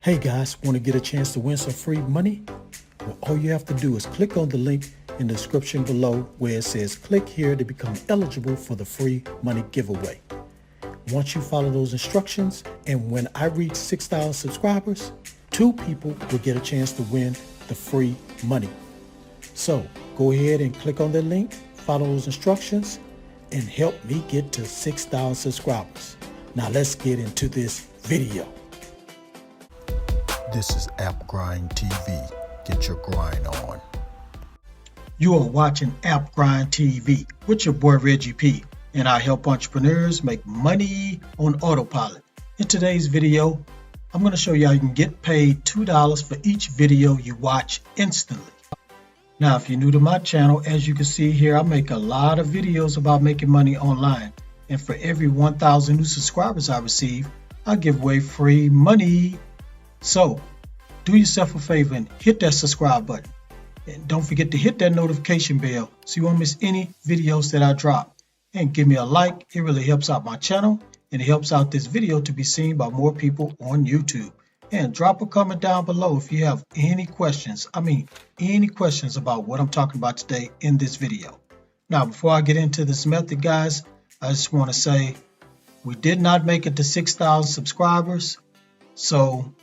Hey guys, want to get a chance to win some free money? Well, all you have to do is click on the link in the description below where it says click here to become eligible for the free money giveaway. Once you follow those instructions, and when I reach 6,000 subscribers, 2 people will get a chance to win the free money. So go ahead and click on the link, follow those instructions, and help me get to 6,000 subscribers. Now let's get into this video. This is AppGrind TV. Get your grind on. You are watching AppGrind TV with your boy Reggie P, and I help entrepreneurs make money on autopilot. In today's video, I'm going to show you how you can get paid $2 for each video you watch instantly. Now, if you're new to my channel, as you can see here, I make a lot of videos about making money online. And for every 1,000 new subscribers I receive, I give away free money. So, do yourself a favor and hit that subscribe button. And don't forget to hit that notification bell so you won't miss any videos that I drop. And give me a like, it really helps out my channel and it helps out this video to be seen by more people on YouTube. And drop a comment down below if you have any questions. Any questions about what I'm talking about today in this video. Now, before I get into this method, guys, I just want to say we did not make it to 6,000 subscribers. So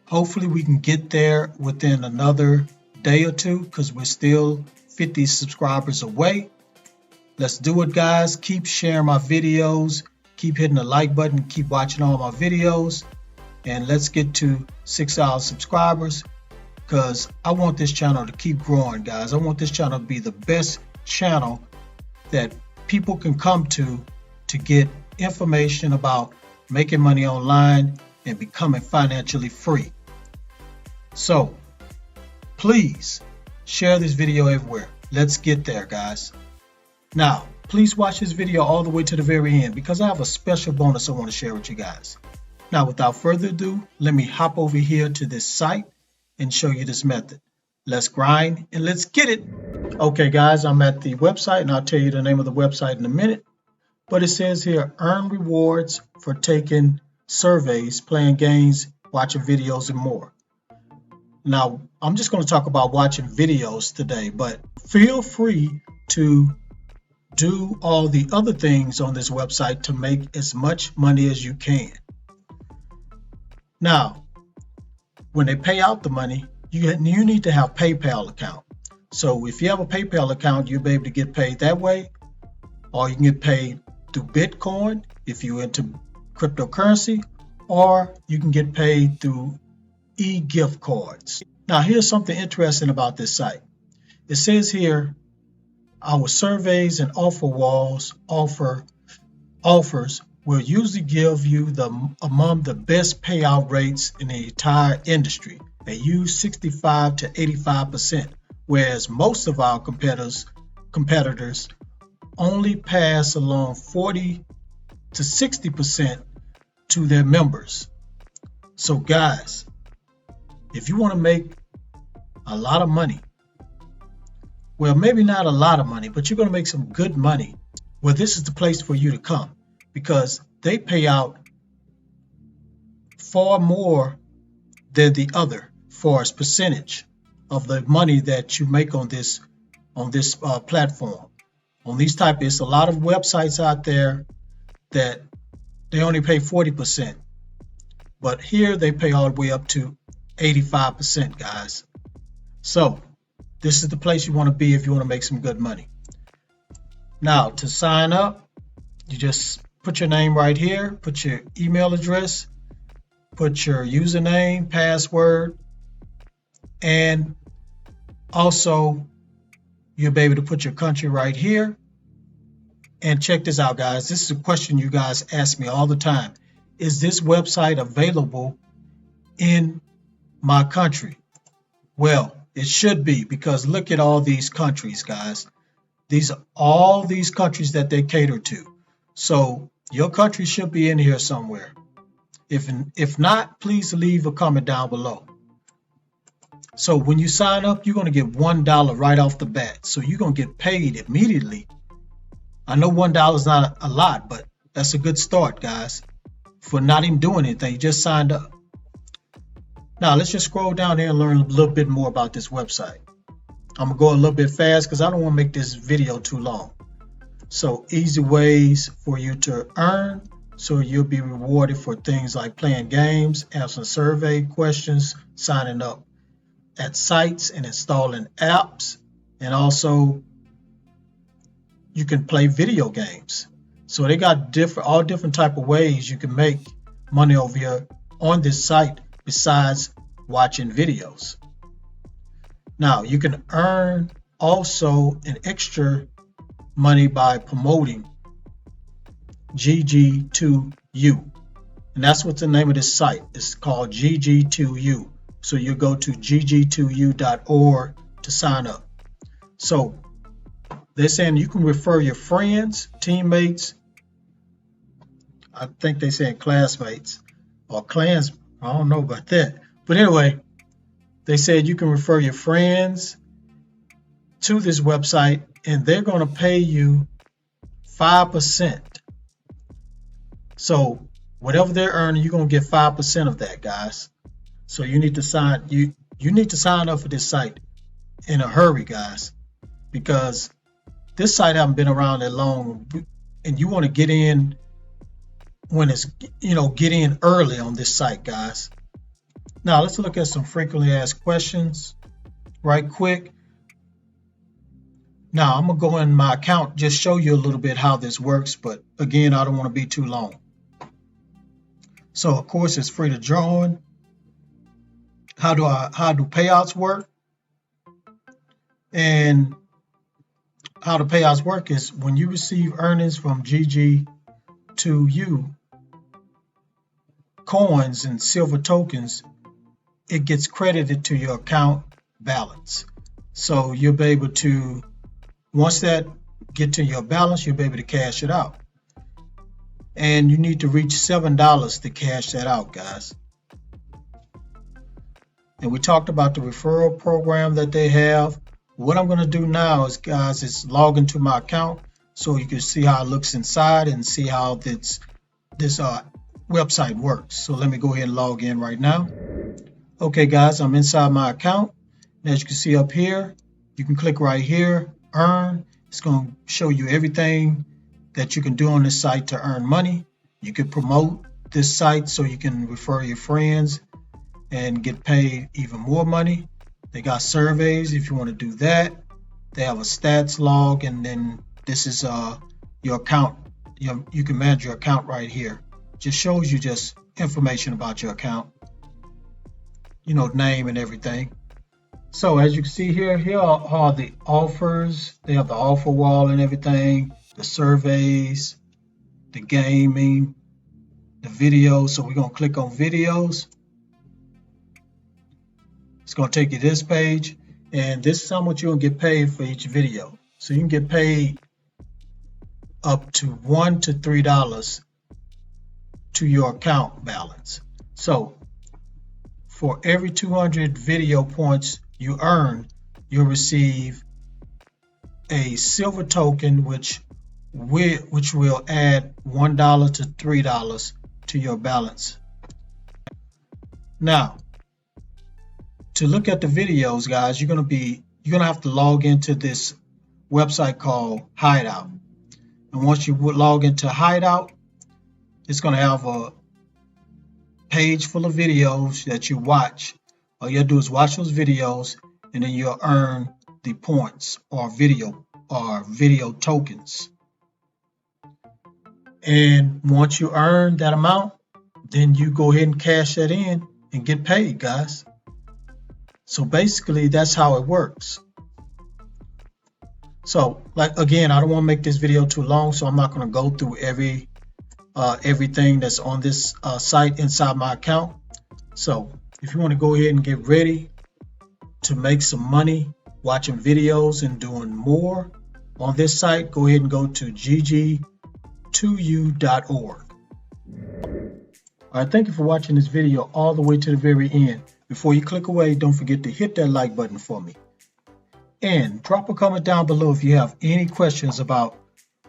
hopefully we can get there within another day or two because we're still 50 subscribers away. Let's do it, guys. Keep sharing my videos. Keep hitting the like button. Keep watching all my videos. And let's get to 6,000 subscribers because I want this channel to keep growing, guys. I want this channel to be the best channel that people can come to get information about making money online and becoming financially free. So please share this video everywhere. Let's get there, guys. Now, please watch this video all the way to the very end because I have a special bonus I want to share with you guys. Now, without further ado, let me hop over here to this site and show you this method. Let's grind and let's get it. Okay, guys, I'm at the website and I'll tell you the name of the website in a minute. But it says here, earn rewards for taking surveys, playing games, watching videos, and more. Now, I'm just going to talk about watching videos today, but feel free to do all the other things on this website to make as much money as you can. Now, when they pay out the money, you need to have a PayPal account. So if you have a PayPal account, you'll be able to get paid that way, or you can get paid through Bitcoin if you're into cryptocurrency, or you can get paid through e-gift cards. Now, here's something interesting about this site. It says here, our surveys and offer walls offers will usually give you among the best payout rates in the entire industry. They use 65 to 85%, whereas most of our competitors only pass along 40 to 60% to their members. So guys, if you want to make a lot of money, well, maybe not a lot of money, but you're going to make some good money, well, this is the place for you to come because they pay out far more than the other for a percentage of the money that you make on this platform. On these type, there's a lot of websites out there that they only pay 40%, but here they pay all the way up to 85%, guys. So this is the place you want to be if you want to make some good money. Now, to sign up, you just put your name right here, put your email address, put your username, password, and also you'll be able to put your country right here. And check this out, guys. This is a question you guys ask me all the time. Is this website available in my country? Well, it should be, because look at all these countries, guys. These are all these countries that they cater to. So your country should be in here somewhere. If not, please leave a comment down below. So when you sign up, you're going to get $1 right off the bat. So you're going to get paid immediately. I know $1 is not a lot, but that's a good start, guys, for not even doing anything. You just signed up. Now let's just scroll down here and learn a little bit more about this website. I'm gonna go a little bit fast because I don't want to make this video too long. So easy ways for you to earn. So you'll be rewarded for things like playing games, answering survey questions, signing up at sites and installing apps. And also you can play video games. So they got all different type of ways you can make money over here on this site besides watching videos. Now you can earn also an extra money by promoting GG2U, and that's what the name of this site is, called GG2U. So you go to gg2u.org to sign up. So they're saying you can refer your friends, teammates, I think they saying classmates or clans, I don't know about that, but anyway, they said you can refer your friends to this website and they're going to pay you 5%. So whatever they're earning, you're going to get 5% of that, guys. So you need to sign you need to sign up for this site in a hurry, guys, because this site hasn't been around that long, and you want to get in when it's, get in early on this site, guys. Now let's look at some frequently asked questions right quick. Now I'm gonna go in my account, just show you a little bit how this works, but again, I don't want to be too long. So of course it's free to join. How do payouts work? And how the payouts work is when you receive earnings from GG2U coins and silver tokens, it gets credited to your account balance. So you'll be able to, once that get to your balance, you'll be able to cash it out. And you need to reach $7 to cash that out, guys. And we talked about the referral program that they have. What I'm going to do now is, guys, is log into my account so you can see how it looks inside and see how this website works. So let me go ahead and log in right now. Okay, guys, I'm inside my account. And as you can see up here, you can click right here, earn. It's going to show you everything that you can do on this site to earn money. You can promote this site so you can refer your friends and get paid even more money. They got surveys if you want to do that. They have a stats log, and then this is your account. You can manage your account right here. Just shows you just information about your account, name and everything. So as you can see here are the offers. They have the offer wall and everything, the surveys, the gaming, the videos. So we're going to click on videos. It's going to take you to this page, and this is how much you'll get paid for each video. So you can get paid up to $1 to $3 to your account balance. So for every 200 video points you earn, you'll receive a silver token, which will add $1 to $3 to your balance. Now, to look at the videos, guys, you're gonna have to log into this website called Hideout. And once you log into Hideout, it's gonna have a page full of videos that you watch. All you have to do is watch those videos, and then you'll earn the points or video tokens. And once you earn that amount, then you go ahead and cash that in and get paid, guys. So basically that's how it works. So again, I don't want to make this video too long, so I'm not going to go through everything that's on this site inside my account. So if you want to go ahead and get ready to make some money watching videos and doing more on this site, go ahead and go to gg2u.org. All right, thank you for watching this video all the way to the very end. Before you click away, don't forget to hit that like button for me. And drop a comment down below if you have any questions about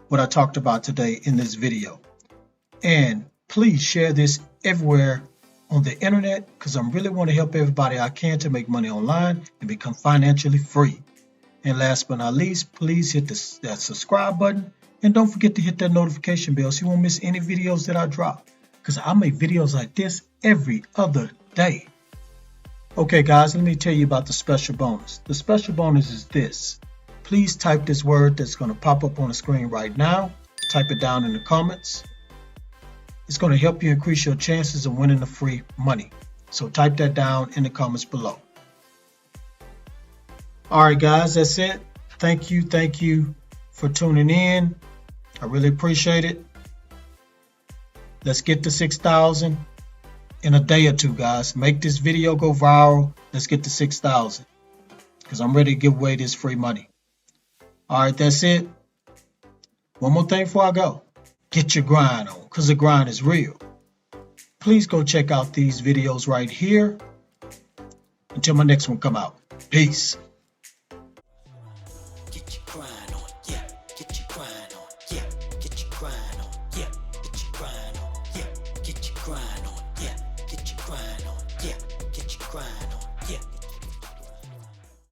what I talked about today in this video. And please share this everywhere on the internet because I really want to help everybody I can to make money online and become financially free. And last but not least, please hit that subscribe button and don't forget to hit that notification bell so you won't miss any videos that I drop because I make videos like this every other day. Okay guys, let me tell you about the special bonus. The special bonus is this. Please type this word that's going to pop up on the screen right now. Type it down in the comments. It's going to help you increase your chances of winning the free money. So type that down in the comments below. Alright guys, that's it. Thank you for tuning in. I really appreciate it. Let's get to 6,000 in a day or two, guys. Make this video go viral. Let's get to 6,000 because I'm ready to give away this free money. Alright, that's it. One more thing before I go. Get your grind on because the grind is real. Please go check out these videos right here. Until my next one come out. Peace. Get your grind on, yeah. Get your grind on, yeah. Get your grind on.